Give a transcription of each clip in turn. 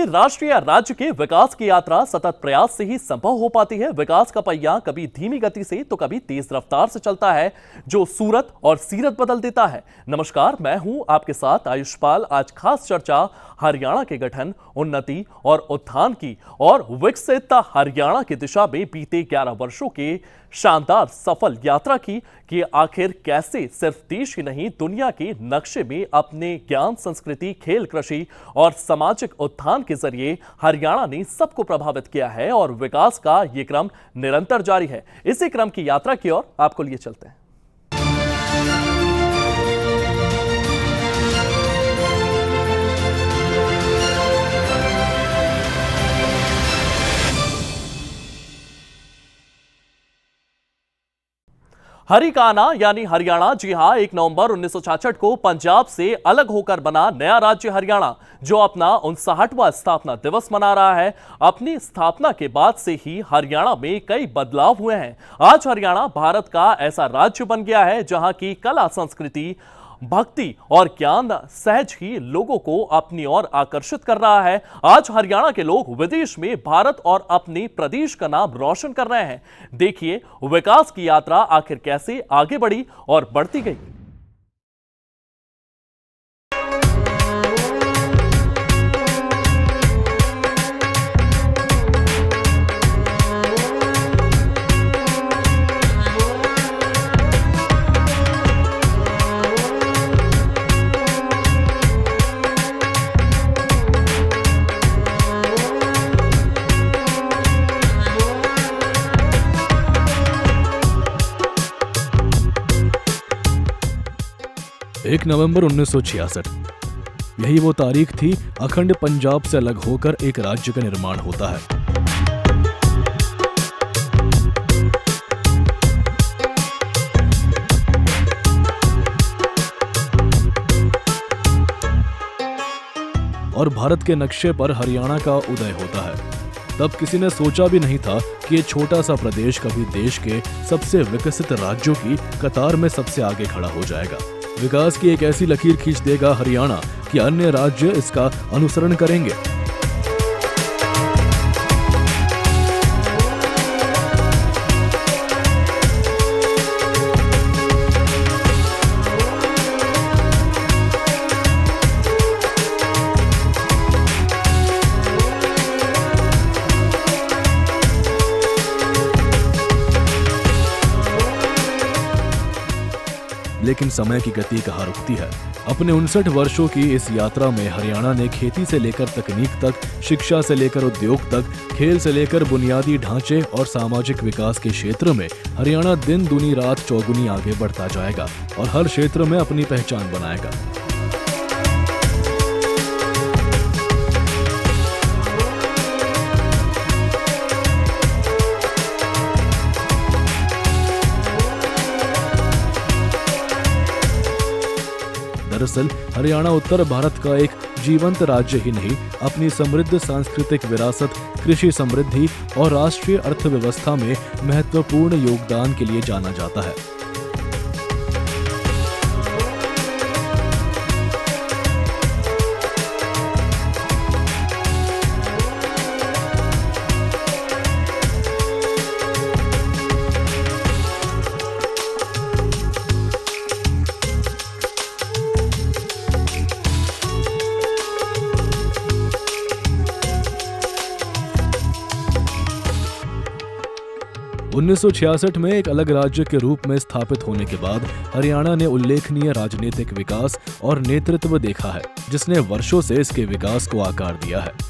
भी राष्ट्र या राज्य के विकास की यात्रा सतत प्रयास से ही संभव हो पाती है। विकास का पहिया कभी धीमी गति से तो कभी तेज रफ्तार से चलता है, जो सूरत और सीरत बदल देता है। नमस्कार, मैं हूं आपके साथ आयुष्पाल। आज खास चर्चा हरियाणा के गठन, उन्नति और उत्थान की और विकसित हरियाणा की दिशा में बीते 11 वर्षों के शानदार सफल यात्रा की कि आखिर कैसे सिर्फ देश ही नहीं दुनिया के नक्शे में अपने ज्ञान, संस्कृति, खेल, कृषि और सामाजिक उत्थान के जरिए हरियाणा ने सबको प्रभावित किया है और विकास का ये क्रम निरंतर जारी है। इसी क्रम की यात्रा की ओर आपको लिए चलते हैं। हरिकाना यानी हरियाणा, जी हां, 1 नवंबर 1966 को पंजाब से अलग होकर बना नया राज्य हरियाणा, जो अपना 59वां स्थापना दिवस मना रहा है। अपनी स्थापना के बाद से ही हरियाणा में कई बदलाव हुए हैं। आज हरियाणा भारत का ऐसा राज्य बन गया है जहां की कला, संस्कृति, भक्ति और ज्ञान सहज ही लोगों को अपनी ओर आकर्षित कर रहा है। आज हरियाणा के लोग विदेश में भारत और अपने प्रदेश का नाम रोशन कर रहे हैं। देखिए विकास की यात्रा आखिर कैसे आगे बढ़ी और बढ़ती गई। एक नवंबर 1966, यही वो तारीख थी अखंड पंजाब से अलग होकर एक राज्य का निर्माण होता है। और भारत के नक्शे पर हरियाणा का उदय होता है। तब किसी ने सोचा भी नहीं था कि ये छोटा सा प्रदेश कभी देश के सबसे विकसित राज्यों की कतार में सबसे आगे खड़ा हो जाएगा। विकास की एक ऐसी लकीर खींच देगा हरियाणा कि अन्य राज्य इसका अनुसरण करेंगे। लेकिन समय की गति कहाँ रुकती है। अपने 59 वर्षों की इस यात्रा में हरियाणा ने खेती से लेकर तकनीक तक, शिक्षा से लेकर उद्योग तक, खेल से लेकर बुनियादी ढांचे और सामाजिक विकास के क्षेत्र में हरियाणा दिन दूनी रात चौगुनी आगे बढ़ता जाएगा और हर क्षेत्र में अपनी पहचान बनाएगा। दरअसल हरियाणा उत्तर भारत का एक जीवंत राज्य ही नहीं, अपनी समृद्ध सांस्कृतिक विरासत, कृषि समृद्धि और राष्ट्रीय अर्थव्यवस्था में महत्वपूर्ण योगदान के लिए जाना जाता है। उन्नीस 1966 में एक अलग राज्य के रूप में स्थापित होने के बाद हरियाणा ने उल्लेखनीय राजनीतिक विकास और नेतृत्व देखा है, जिसने वर्षों से इसके विकास को आकार दिया है।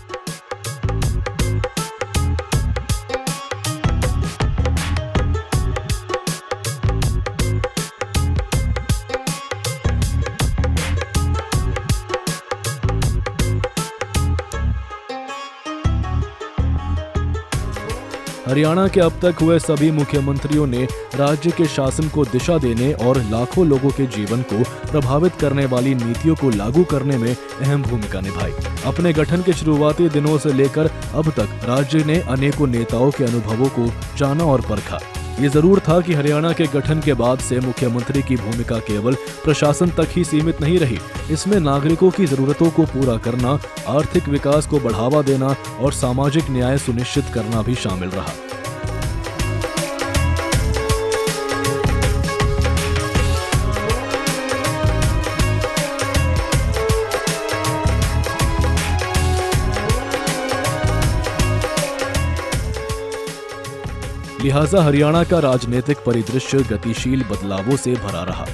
हरियाणा के अब तक हुए सभी मुख्यमंत्रियों ने राज्य के शासन को दिशा देने और लाखों लोगों के जीवन को प्रभावित करने वाली नीतियों को लागू करने में अहम भूमिका निभाई। अपने गठन के शुरुआती दिनों से लेकर अब तक राज्य ने अनेकों नेताओं के अनुभवों को जाना और परखा। ये जरूर था कि हरियाणा के गठन के बाद से मुख्यमंत्री की भूमिका केवल प्रशासन तक ही सीमित नहीं रही। इसमें नागरिकों की जरूरतों को पूरा करना, आर्थिक विकास को बढ़ावा देना और सामाजिक न्याय सुनिश्चित करना भी शामिल रहा। लिहाजा हरियाणा का राजनीतिक परिदृश्य गतिशील बदलावों से भरा रहा,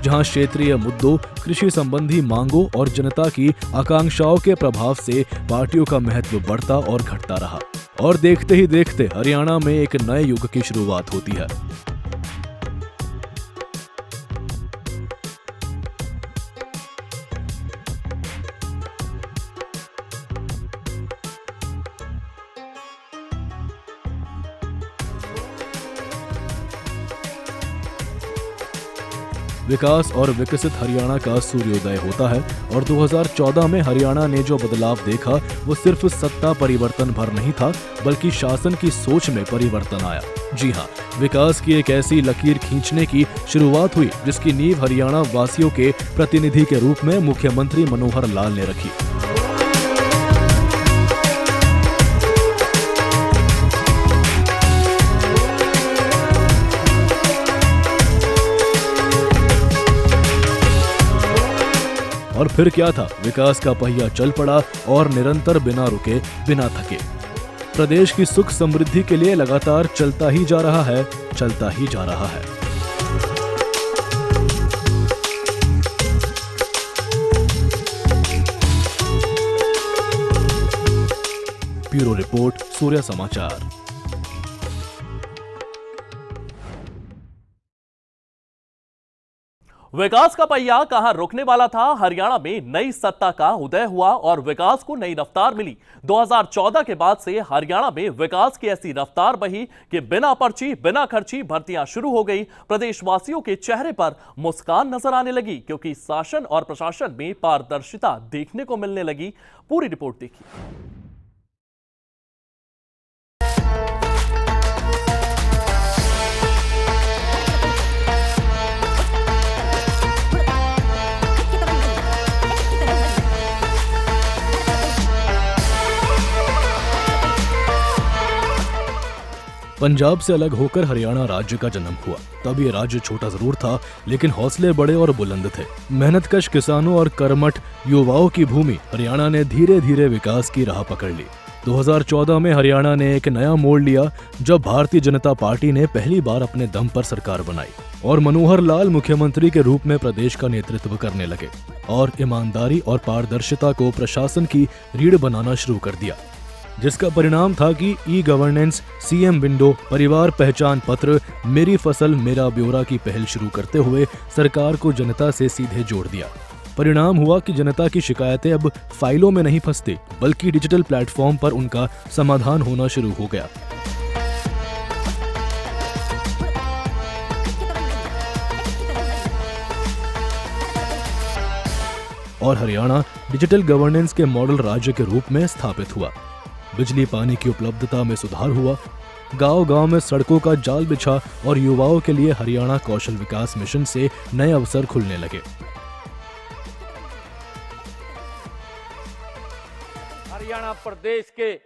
जहां क्षेत्रीय मुद्दों, कृषि संबंधी मांगों और जनता की आकांक्षाओं के प्रभाव से पार्टियों का महत्व बढ़ता और घटता रहा। और देखते ही देखते हरियाणा में एक नए युग की शुरुआत होती है। विकास और विकसित हरियाणा का सूर्योदय होता है और 2014 में हरियाणा ने जो बदलाव देखा वो सिर्फ सत्ता परिवर्तन भर नहीं था, बल्कि शासन की सोच में परिवर्तन आया। जी हाँ, विकास की एक ऐसी लकीर खींचने की शुरुआत हुई जिसकी नींव हरियाणा वासियों के प्रतिनिधि के रूप में मुख्यमंत्री मनोहर लाल ने रखी। और फिर क्या था, विकास का पहिया चल पड़ा और निरंतर बिना रुके, बिना थके। प्रदेश की सुख समृद्धि के लिए लगातार चलता ही जा रहा है, चलता ही जा रहा है। ब्यूरो रिपोर्ट, सूर्य समाचार। विकास का पहिया कहां रुकने वाला था, हरियाणा में नई सत्ता का उदय हुआ और विकास को नई रफ्तार मिली। 2014 के बाद से हरियाणा में विकास की ऐसी रफ्तार बही कि बिना पर्ची, बिना खर्ची भर्तियां शुरू हो गई। प्रदेशवासियों के चेहरे पर मुस्कान नजर आने लगी क्योंकि शासन और प्रशासन में पारदर्शिता देखने को मिलने लगी। पूरी रिपोर्ट देखिए। पंजाब से अलग होकर हरियाणा राज्य का जन्म हुआ। तब ये राज्य छोटा जरूर था, लेकिन हौसले बड़े और बुलंद थे। मेहनतकश किसानों और कर्मठ युवाओं की भूमि हरियाणा ने धीरे धीरे विकास की राह पकड़ ली। 2014 में हरियाणा ने एक नया मोड़ लिया जब भारतीय जनता पार्टी ने पहली बार अपने दम पर सरकार बनाई और मनोहर लाल मुख्यमंत्री के रूप में प्रदेश का नेतृत्व करने लगे और ईमानदारी और पारदर्शिता को प्रशासन की रीढ़ बनाना शुरू कर दिया, जिसका परिणाम था कि ई गवर्नेंस, सीएम विंडो, परिवार पहचान पत्र, मेरी फसल मेरा ब्यौरा की पहल शुरू करते हुए सरकार को जनता से सीधे जोड़ दिया। परिणाम हुआ कि जनता की शिकायतें अब फाइलों में नहीं फंसती, बल्कि डिजिटल प्लेटफॉर्म पर उनका समाधान होना शुरू हो गया। और हरियाणा डिजिटल गवर्नेंस के मॉडल राज्य के रूप में स्थापित हुआ। बिजली पानी की उपलब्धता में सुधार हुआ, गांव-गांव में सड़कों का जाल बिछा और युवाओं के लिए हरियाणा कौशल विकास मिशन से नए अवसर खुलने लगे। हरियाणा प्रदेश के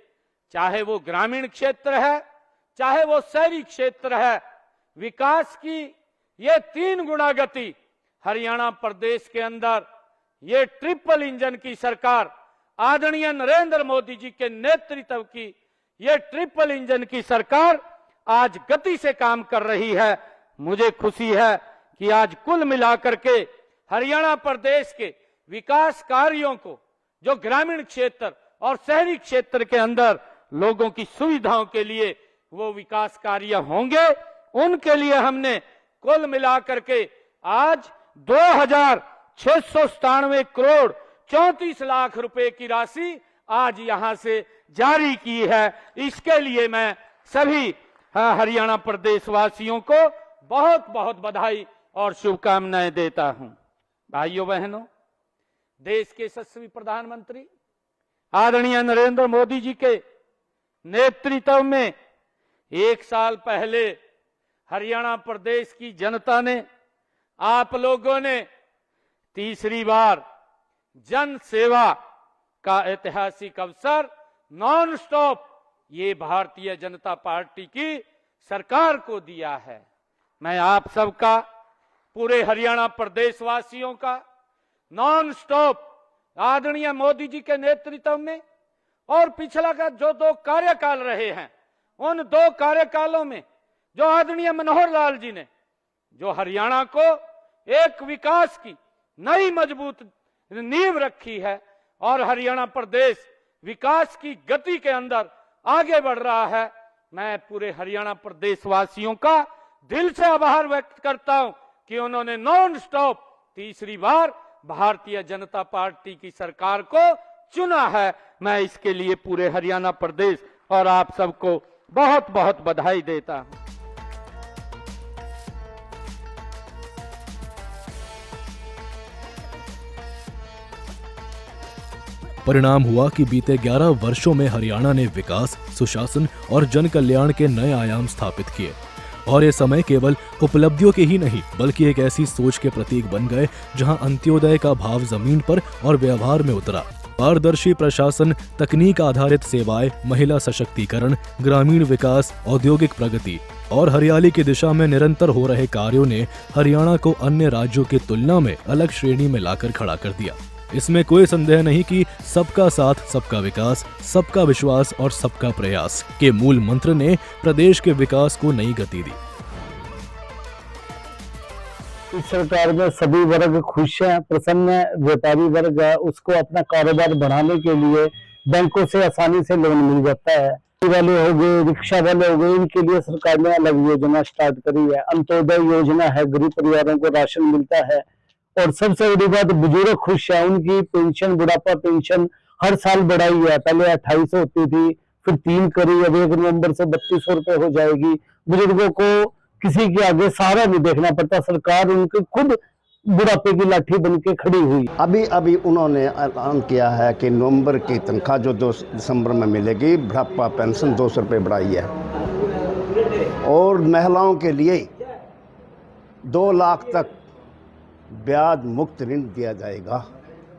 चाहे वो ग्रामीण क्षेत्र है, चाहे वो शहरी क्षेत्र है, विकास की ये 3 गुना गति हरियाणा प्रदेश के अंदर ये ट्रिपल इंजन की सरकार, आदरणीय नरेंद्र मोदी जी के नेतृत्व की ये ट्रिपल इंजन की सरकार आज गति से काम कर रही है। मुझे खुशी है कि आज कुल मिलाकर के हरियाणा प्रदेश के विकास कार्यों को, जो ग्रामीण क्षेत्र और शहरी क्षेत्र के अंदर लोगों की सुविधाओं के लिए वो विकास कार्य होंगे, उनके लिए हमने कुल मिलाकर के आज 2697 करोड़ 34 लाख रुपए की राशि आज यहां से जारी की है। इसके लिए मैं सभी हरियाणा प्रदेश वासियों को बहुत बहुत बधाई और शुभकामनाएं देता हूं। भाइयों बहनों, देश के यशस्वी प्रधानमंत्री आदरणीय नरेंद्र मोदी जी के नेतृत्व में 1 साल पहले हरियाणा प्रदेश की जनता ने, आप लोगों ने तीसरी बार जन सेवा का ऐतिहासिक अवसर नॉन स्टॉप ये भारतीय जनता पार्टी की सरकार को दिया है। मैं आप सबका, पूरे हरियाणा प्रदेश वासियों का नॉन स्टॉप आदरणीय मोदी जी के नेतृत्व में और पिछला का जो 2 कार्यकाल रहे हैं, उन 2 कार्यकालों में जो आदरणीय मनोहर लाल जी ने जो हरियाणा को एक विकास की नई मजबूत नींव रखी है और हरियाणा प्रदेश विकास की गति के अंदर आगे बढ़ रहा है, मैं पूरे हरियाणा प्रदेश वासियों का दिल से आभार व्यक्त करता हूं कि उन्होंने नॉन स्टॉप तीसरी बार भारतीय जनता पार्टी की सरकार को चुना है। मैं इसके लिए पूरे हरियाणा प्रदेश और आप सबको बहुत बहुत बधाई देता हूं। परिणाम हुआ कि बीते 11 वर्षों में हरियाणा ने विकास, सुशासन और जन कल्याण के नए आयाम स्थापित किए और ये समय केवल उपलब्धियों के ही नहीं बल्कि एक ऐसी सोच के प्रतीक बन गए जहां अंत्योदय का भाव जमीन पर और व्यवहार में उतरा। पारदर्शी प्रशासन, तकनीक आधारित सेवाएं, महिला सशक्तिकरण, ग्रामीण विकास, औद्योगिक प्रगति और हरियाली की दिशा में निरंतर हो रहे कार्यों ने हरियाणा को अन्य राज्यों की तुलना में अलग श्रेणी में लाकर खड़ा कर दिया। इसमें कोई संदेह नहीं कि सबका साथ, सबका विकास, सबका विश्वास और सबका प्रयास के मूल मंत्र ने प्रदेश के विकास को नई गति दी। इस सरकार में सभी वर्ग खुश हैं, प्रसन्न है। व्यापारी वर्ग है, उसको अपना कारोबार बढ़ाने के लिए बैंकों से आसानी से लोन मिल जाता है। वाले हो गए, रिक्शा वाले हो गए, इनके लिए सरकार ने अलग योजना स्टार्ट करी है। अंत्योदय योजना है, गरीब परिवारों को राशन मिलता है। और सबसे बड़ी बात, बुजुर्ग खुश है, उनकी पेंशन, बुढ़ापा पेंशन हर साल बढ़ाई है। पहले 2800 होती थी, फिर 3 करी, अब 1 नवंबर से 3200 रुपए हो जाएगी। बुजुर्गों को किसी के आगे सहारा नहीं देखना पड़ता, सरकार उनके खुद बुढ़ापे की लाठी बन के खड़ी हुई। अभी उन्होंने ऐलान किया है कि नवंबर की तनख्वाह जो 2 दिसंबर में मिलेगी, बुढ़ापा पेंशन 200 रुपये बढ़ाई है। और महिलाओं के लिए 2 लाख तक ब्याज मुक्त ऋण दिया जाएगा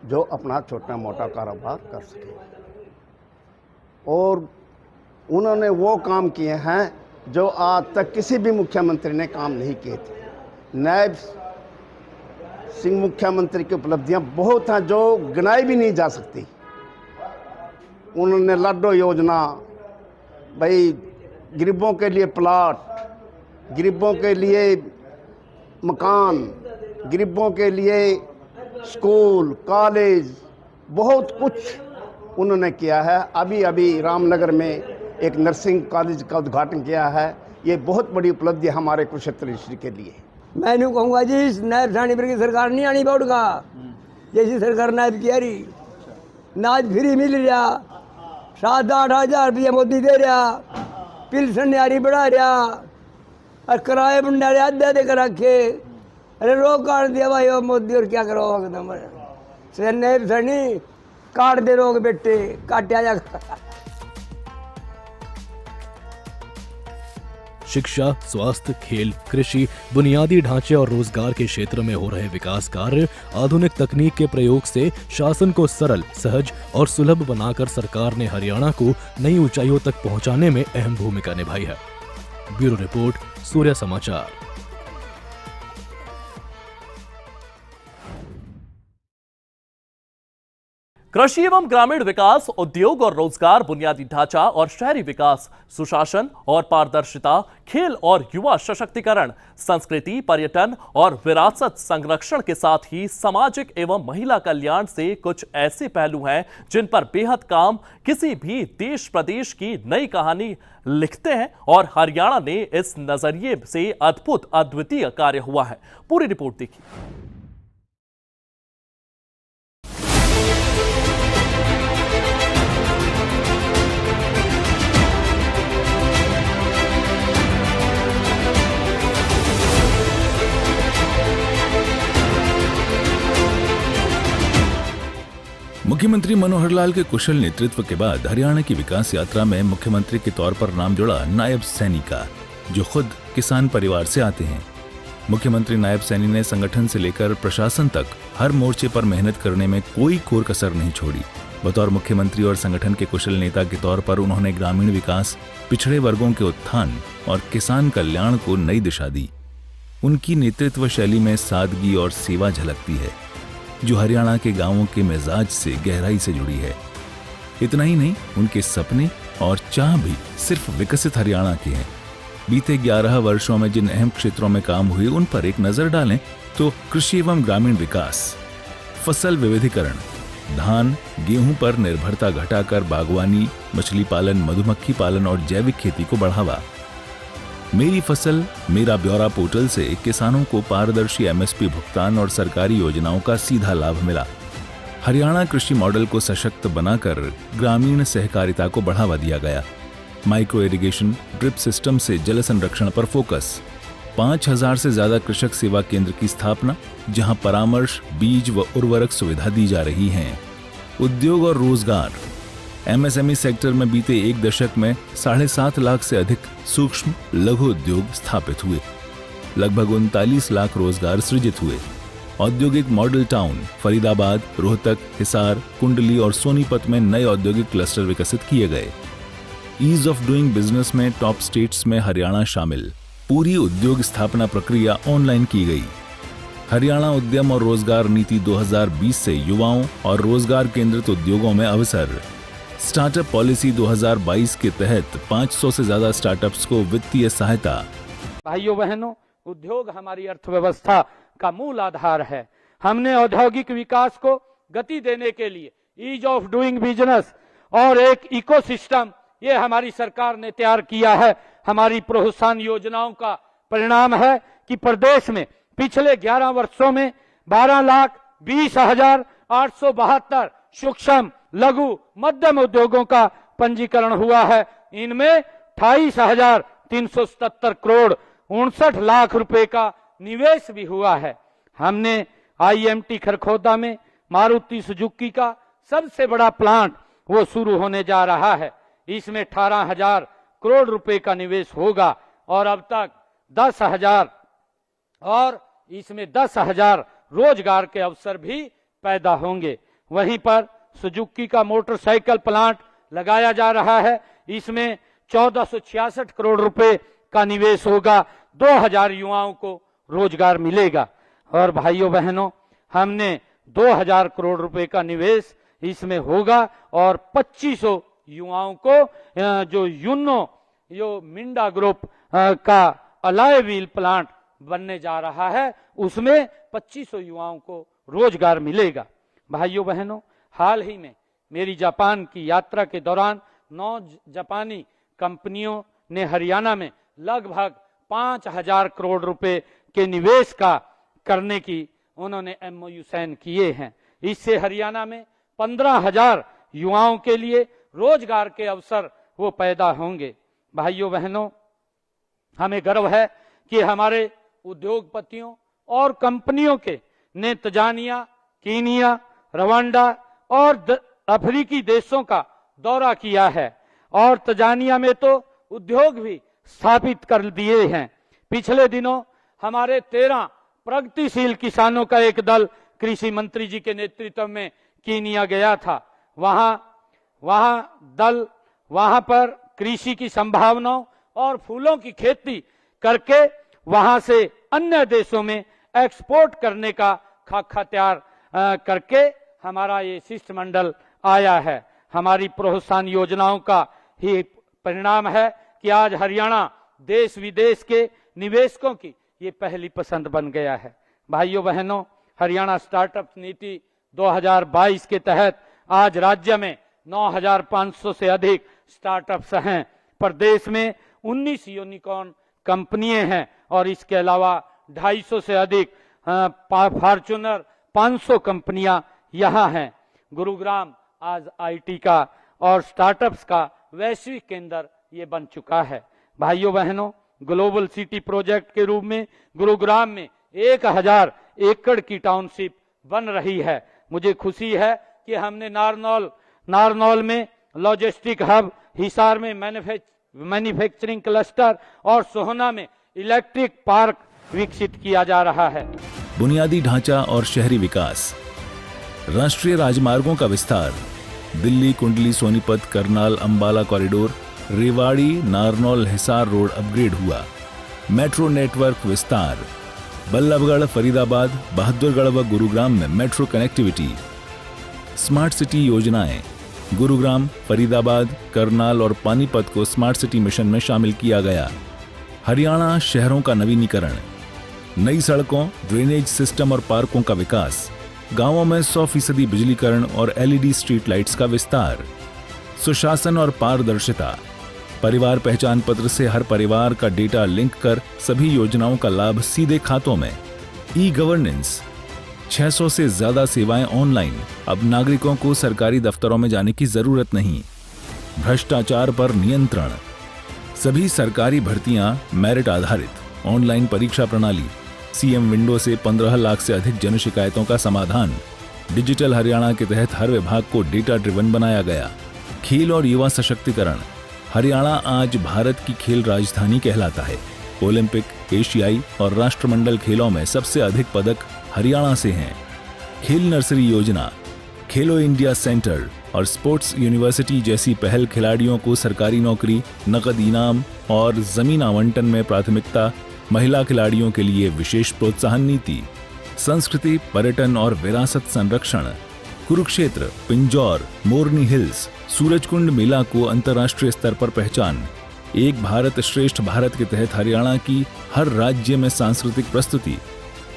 जो अपना छोटा मोटा कारोबार कर सके। और उन्होंने वो काम किए हैं जो आज तक किसी भी मुख्यमंत्री ने काम नहीं किए थे। नायब सिंह मुख्यमंत्री की उपलब्धियां बहुत हैं जो गिनाई भी नहीं जा सकती। उन्होंने लाडो योजना, भाई गरीबों के लिए प्लाट, गरीबों के लिए मकान, गरीबों के लिए स्कूल, कॉलेज, बहुत कुछ उन्होंने किया है। अभी रामनगर में एक नर्सिंग कॉलेज का उद्घाटन किया है। ये बहुत बड़ी उपलब्धि हमारे कुरुक्षेत्र डिस्ट्रिक्ट के लिए। मैं नहीं कहूँगा जी नायब सानीपुर की सरकार नहीं आनी बोर्ड का, जैसी सरकार नायब की आ रही। नाज फ्री मिल रहा, 7-8 हज़ार रुपया मोदी दे रहा, पिलसन न्यारी बढ़ा रहा और किराए भंडारे आधे कर रखे। अरे रोक काट दिया भाई वो मोदी, और क्या करो नायब सानी काट दे रोग बेटे, काटा जा। शिक्षा, स्वास्थ्य, खेल, कृषि, बुनियादी ढांचे और रोजगार के क्षेत्र में हो रहे विकास कार्य, आधुनिक तकनीक के प्रयोग से शासन को सरल, सहज और सुलभ बनाकर सरकार ने हरियाणा को नई ऊंचाइयों तक पहुंचाने में अहम भूमिका निभाई है। ब्यूरो रिपोर्ट, सूर्य समाचार। कृषि एवं ग्रामीण विकास, उद्योग और रोजगार, बुनियादी ढांचा और शहरी विकास, सुशासन और पारदर्शिता, खेल और युवा सशक्तिकरण, संस्कृति, पर्यटन और विरासत संरक्षण के साथ ही सामाजिक एवं महिला कल्याण से कुछ ऐसे पहलू हैं जिन पर बेहद काम किसी भी देश प्रदेश की नई कहानी लिखते हैं और हरियाणा ने इस नजरिए से अद्भुत, अद्वितीय कार्य हुआ है। पूरी रिपोर्ट देखिए। मुख्यमंत्री मनोहर लाल के कुशल नेतृत्व के बाद हरियाणा की विकास यात्रा में मुख्यमंत्री के तौर पर नाम जुड़ा नायब सैनी का। जो खुद किसान परिवार से आते हैं। मुख्यमंत्री नायब सैनी ने संगठन से लेकर प्रशासन तक हर मोर्चे पर मेहनत करने में कोई कोर कसर नहीं छोड़ी। बतौर मुख्यमंत्री और संगठन के कुशल नेता के तौर पर उन्होंने ग्रामीण विकास, पिछड़े वर्गों के उत्थान और किसान कल्याण को नई दिशा दी। उनकी नेतृत्व शैली में सादगी और सेवा झलकती है, जो हरियाणा के गांवों के मिजाज से गहराई से जुड़ी है। इतना ही नहीं, उनके सपने और चाह भी सिर्फ विकसित हरियाणा के हैं। बीते 11 वर्षों में जिन अहम क्षेत्रों में काम हुए उन पर एक नजर डालें तो कृषि एवं ग्रामीण विकास, फसल विविधीकरण, धान गेहूं पर निर्भरता घटाकर बागवानी, मछली पालन, मधुमक्खी पालन और जैविक खेती को बढ़ावा। मेरी फसल मेरा ब्यौरा पोर्टल से किसानों को पारदर्शी एमएसपी भुगतान और सरकारी योजनाओं का सीधा लाभ मिला। हरियाणा कृषि मॉडल को सशक्त बनाकर ग्रामीण सहकारिता को बढ़ावा दिया गया। माइक्रो इरिगेशन, ड्रिप सिस्टम से जल संरक्षण पर फोकस। 5000 से ज्यादा कृषक सेवा केंद्र की स्थापना, जहां परामर्श, बीज व उर्वरक सुविधा दी जा रही है। उद्योग और रोजगार। एमएसएमई सेक्टर में बीते एक दशक में 7.5 लाख से अधिक सूक्ष्म लघु उद्योग स्थापित हुए। लगभग 39 लाख रोजगार सृजित हुए। औद्योगिक मॉडल टाउन फरीदाबाद, रोहतक, हिसार, कुंडली और सोनीपत में नए औद्योगिक क्लस्टर विकसित किए गए। ईज ऑफ डूइंग बिजनेस में टॉप स्टेट्स में हरियाणा शामिल। पूरी उद्योग स्थापना प्रक्रिया ऑनलाइन की गई। हरियाणा उद्यम और रोजगार नीति 2020 से युवाओं और रोजगार केंद्रित उद्योगों में अवसर। स्टार्टअप पॉलिसी 2022 के तहत 500 से ज्यादा स्टार्टअप्स को वित्तीय सहायता। भाइयों बहनों, उद्योग हमारी अर्थव्यवस्था का मूल आधार है। हमने औद्योगिक विकास को गति देने के लिए ईज ऑफ डूइंग बिजनेस और एक इकोसिस्टम ये हमारी सरकार ने तैयार किया है। हमारी प्रोत्साहन योजनाओं का परिणाम है कि प्रदेश में पिछले 11 वर्षों में 12,20,872 सूक्ष्म लघु मध्यम उद्योगों का पंजीकरण हुआ है। इनमें 28,377 करोड़ 59 लाख रुपए का निवेश भी हुआ है। हमने IMT खरखोदा में मारुति सुजुकी का सबसे बड़ा प्लांट वो शुरू होने जा रहा है। इसमें 18,000 करोड़ रुपए का निवेश होगा और अब तक 10,000 और इसमें 10,000 रोजगार के अवसर भी पैदा होंगे। वहीं पर सुजुकी का मोटरसाइकिल प्लांट लगाया जा रहा है। इसमें 1466 करोड़ रुपए का निवेश होगा। 2,000 युवाओं को रोजगार मिलेगा। और भाइयों बहनों, हमने 2,000 करोड़ रुपए का निवेश इसमें होगा और 2500 युवाओं को जो यूनो मिंडा ग्रुप का अलाय व्हील प्लांट बनने जा रहा है, उसमें 2500 युवाओं को रोजगार मिलेगा। भाइयों बहनों, हाल ही में मेरी जापान की यात्रा के दौरान 9 जापानी कंपनियों ने हरियाणा में लगभग 5,000 करोड़ रुपए के निवेश का करने की उन्होंने MOU साइन किए हैं। इससे हरियाणा में 15,000 युवाओं के लिए रोजगार के अवसर वो पैदा होंगे। भाइयों बहनों, हमें गर्व है कि हमारे उद्योगपतियों और कंपनियों के ने तंजानिया, कीनिया, रवांडा और अफ्रीकी देशों का दौरा किया है और तंजानिया में तो उद्योग भी स्थापित कर दिए हैं। पिछले दिनों हमारे 13 प्रगतिशील किसानों का एक दल कृषि मंत्री जी के नेतृत्व में कीनिया गया था। वहां पर कृषि की संभावनाओं और फूलों की खेती करके वहां से अन्य देशों में एक्सपोर्ट करने का खाका तैयार करके हमारा ये शिष्टमंडल आया है। हमारी प्रोत्साहन योजनाओं का ही परिणाम है कि आज हरियाणा देश विदेश के निवेशकों की ये पहली पसंद बन गया है। भाइयों बहनों, हरियाणा स्टार्टअप नीति 2022 के तहत आज राज्य में 9,500 से अधिक स्टार्टअप्स हैं। प्रदेश में 19 यूनिकॉर्न कंपनियां हैं और इसके अलावा 250 से अधिक फॉर्च्यूनर 500 कंपनियां यहां हैं। गुरुग्राम आज IT का और स्टार्टअप्स का वैश्विक केंद्र ये बन चुका है। भाइयों बहनों, ग्लोबल सिटी प्रोजेक्ट के रूप में गुरुग्राम में 1000 एकड़ की टाउनशिप बन रही है। मुझे खुशी है कि हमने नारनौल में लॉजिस्टिक हब, हिसार में मैन्युफैक्चरिंग क्लस्टर और सोहना में इलेक्ट्रिक पार्क विकसित किया जा रहा है। बुनियादी ढांचा और शहरी विकास, राष्ट्रीय राजमार्गों का विस्तार, दिल्ली कुंडली Sonipat Karnal Ambala corridor, Rewari Narnaul Hisar road upgrade हुआ, मेट्रो नेटवर्क विस्तार, बल्लभगढ़ फरीदाबाद बहादुरगढ़ व गुरुग्राम में मेट्रो कनेक्टिविटी, स्मार्ट सिटी योजनाएं, गुरुग्राम फरीदाबाद करनाल और पानीपत को स्मार्ट सिटी मिशन में शामिल किया गया। हरियाणा शहरों का नवीनीकरण, नई सड़कों, ड्रेनेज सिस्टम और पार्कों का विकास, गांवों में 100% बिजलीकरण और LED स्ट्रीट लाइट्स का विस्तार, सुशासन और पारदर्शिता, परिवार पहचान पत्र से हर परिवार का डेटा लिंक कर सभी योजनाओं का लाभ सीधे खातों में, ई-गवर्नेंस, 600 से ज्यादा सेवाएं ऑनलाइन, अब नागरिकों को सरकारी दफ्तरों में जाने की जरूरत नहीं, भ्रष्टाचार पर नियंत्रण, सभी सरकारी भर्तियां मेरिट आधारित, ऑनलाइन परीक्षा प्रणाली, CM विंडो से 15 लाख से अधिक जन शिकायतों का समाधान, डिजिटल हरियाणा के तहत हर विभाग को डेटा ड्रिवन बनाया गया, खेल और युवा सशक्तिकरण, हरियाणा आज भारत की खेल राजधानी कहलाता है। ओलंपिक, एशियाई और राष्ट्रमंडल खेलों में सबसे अधिक पदक हरियाणा से हैं। खेल नर्सरी योजना, खेलो इंडिया सेंटर और स्पोर्ट्स यूनिवर्सिटी जैसी पहल खिलाड़ियों को सरकारी नौकरी, नकद इनाम और जमीन आवंटन में प्राथमिकता, महिला खिलाड़ियों के लिए विशेष प्रोत्साहन नीति, संस्कृति, पर्यटन और विरासत संरक्षण, कुरुक्षेत्र, पिंजौर, मोरनी हिल्स, सूरजकुंड मेला को अंतर्राष्ट्रीय स्तर पर पहचान, एक भारत श्रेष्ठ भारत के तहत हरियाणा की हर राज्य में सांस्कृतिक प्रस्तुति,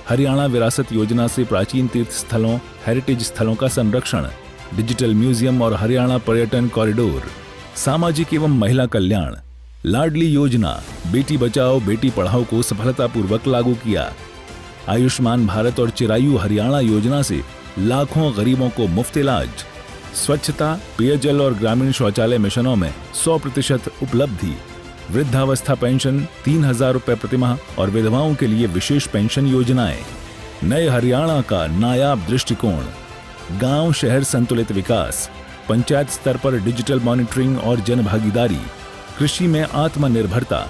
हरियाणा विरासत योजना से प्राचीन तीर्थ स्थलों, हेरिटेज स्थलों का संरक्षण, डिजिटल म्यूजियम और हरियाणा पर्यटन कॉरिडोर, सामाजिक एवं महिला कल्याण, लाडली योजना, बेटी बचाओ बेटी पढ़ाओ को सफलतापूर्वक लागू किया, आयुष्मान भारत और चिरायु हरियाणा योजना से लाखों गरीबों को मुफ्त इलाज, स्वच्छता, पेयजल और ग्रामीण शौचालय मिशनों में 100% उपलब्धि, वृद्धावस्था पेंशन 3000 रुपए प्रतिमाह और विधवाओं के लिए विशेष पेंशन योजनाएं, नए हरियाणा का नायाब दृष्टिकोण, गांव शहर संतुलित विकास, पंचायत स्तर पर डिजिटल मॉनिटरिंग और जन भागीदारी, कृषि में आत्मनिर्भरता,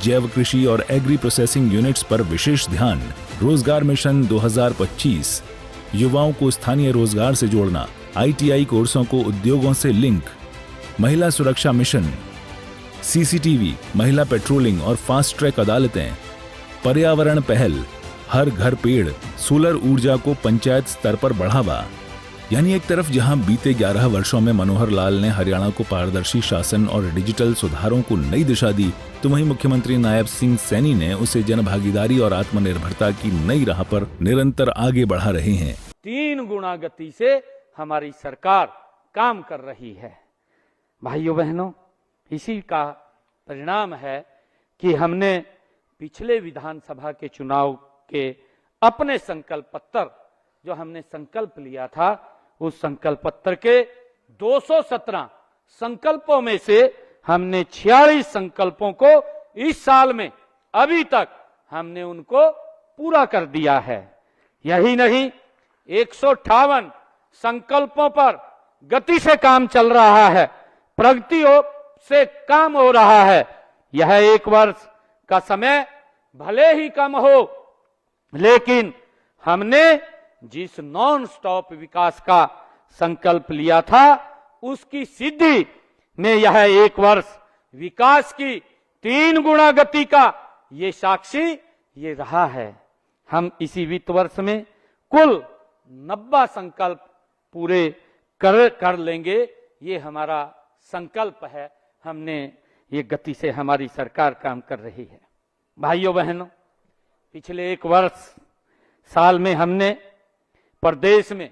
जैव कृषि और एग्री प्रोसेसिंग यूनिट्स पर विशेष ध्यान, रोजगार मिशन 2025, युवाओं को स्थानीय रोजगार से जोड़ना, ITI कोर्सों को उद्योगों से लिंक, महिला सुरक्षा मिशन, CCTV, महिला पेट्रोलिंग और फास्ट ट्रैक अदालतें, पर्यावरण पहल, हर घर पेड़, सोलर ऊर्जा को पंचायत स्तर पर बढ़ावा। यानी एक तरफ जहां बीते 11 वर्षों में मनोहर लाल ने हरियाणा को पारदर्शी शासन और डिजिटल सुधारों को नई दिशा दी, तो वहीं मुख्यमंत्री नायब सिंह सैनी ने उसे जनभागीदारी और आत्मनिर्भरता की नई राह पर निरंतर आगे बढ़ा रहे हैं। 3 गुना गति से हमारी सरकार काम कर रही है। भाइयों बहनों, इसी का परिणाम है कि हमने पिछले विधानसभा के चुनाव के अपने संकल्प पत्र, जो हमने संकल्प लिया था, उस संकल्प पत्र के 217 संकल्पों में से हमने 46 संकल्पों को इस साल में अभी तक हमने उनको पूरा कर दिया है। यही नहीं, 158 संकल्पों पर गति से काम चल रहा है, प्रगति से काम हो रहा है। यह 1 वर्ष का समय भले ही कम हो, लेकिन हमने जिस नॉन स्टॉप विकास का संकल्प लिया था, उसकी सिद्धि में यह 1 वर्ष विकास की 3 गुना गति का ये साक्षी ये रहा है। हम इसी वित्त वर्ष में कुल 90 संकल्प पूरे कर लेंगे, ये हमारा संकल्प है। हमने ये गति से हमारी सरकार काम कर रही है। भाइयों बहनों, पिछले 1 वर्ष साल में हमने प्रदेश में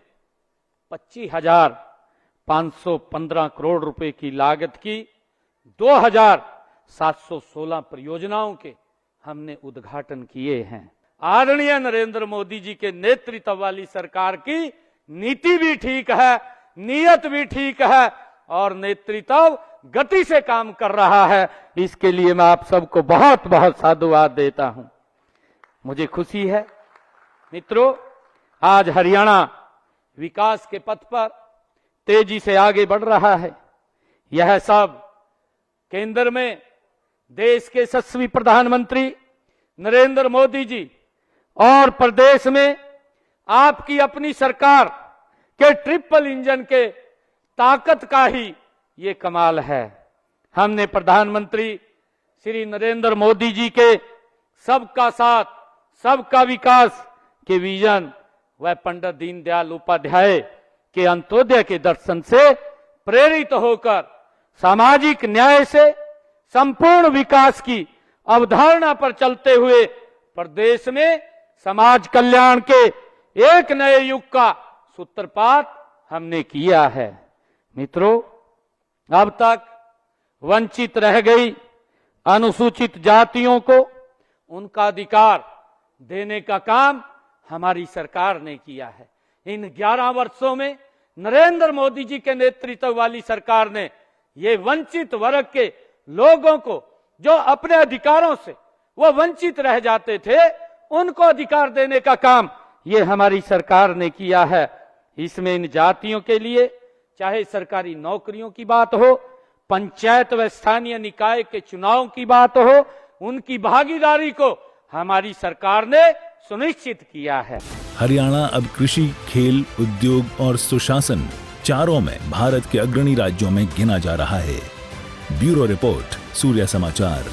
25,515 करोड़ रुपए की लागत की 2,716 परियोजनाओं के हमने उद्घाटन किए हैं। आदरणीय नरेंद्र मोदी जी के नेतृत्व वाली सरकार की नीति भी ठीक है, नीयत भी ठीक है और नेतृत्व गति से काम कर रहा है। इसके लिए मैं आप सबको बहुत बहुत साधुवाद देता हूं। मुझे खुशी है मित्रों, आज हरियाणा विकास के पथ पर तेजी से आगे बढ़ रहा है। यह सब केंद्र में देश के यशस्वी प्रधानमंत्री नरेंद्र मोदी जी और प्रदेश में आपकी अपनी सरकार के ट्रिपल इंजन के ताकत का ही ये कमाल है। हमने प्रधानमंत्री श्री नरेंद्र मोदी जी के सबका साथ सबका विकास के विजन व पंडित दीनदयाल उपाध्याय के अंत्योदय के दर्शन से प्रेरित होकर सामाजिक न्याय से संपूर्ण विकास की अवधारणा पर चलते हुए प्रदेश में समाज कल्याण के एक नए युग का सूत्रपात हमने किया है। मित्रों, अब तक वंचित रह गई अनुसूचित जातियों को उनका अधिकार देने का काम हमारी सरकार ने किया है। इन 11 वर्षों में नरेंद्र मोदी जी के नेतृत्व वाली सरकार ने ये वंचित वर्ग के लोगों को जो अपने अधिकारों से वो वंचित रह जाते थे उनको अधिकार देने का काम ये हमारी सरकार ने किया है। इसमें इन जातियों के लिए चाहे सरकारी नौकरियों की बात हो, पंचायत व स्थानीय निकाय के चुनाव की बात हो, उनकी भागीदारी को हमारी सरकार ने सुनिश्चित किया है। हरियाणा अब कृषि, खेल, उद्योग और सुशासन चारों में भारत के अग्रणी राज्यों में गिना जा रहा है। ब्यूरो रिपोर्ट, सूर्य समाचार।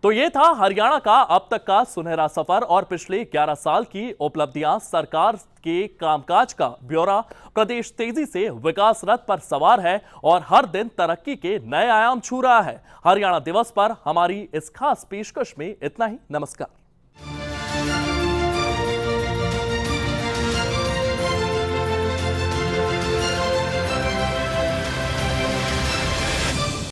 तो ये था हरियाणा का अब तक का सुनहरा सफर और पिछले 11 साल की उपलब्धियां, सरकार के कामकाज का ब्यौरा। प्रदेश तेजी से विकास रथ पर सवार है और हर दिन तरक्की के नए आयाम छू रहा है। हरियाणा दिवस पर हमारी इस खास पेशकश में इतना ही। नमस्कार।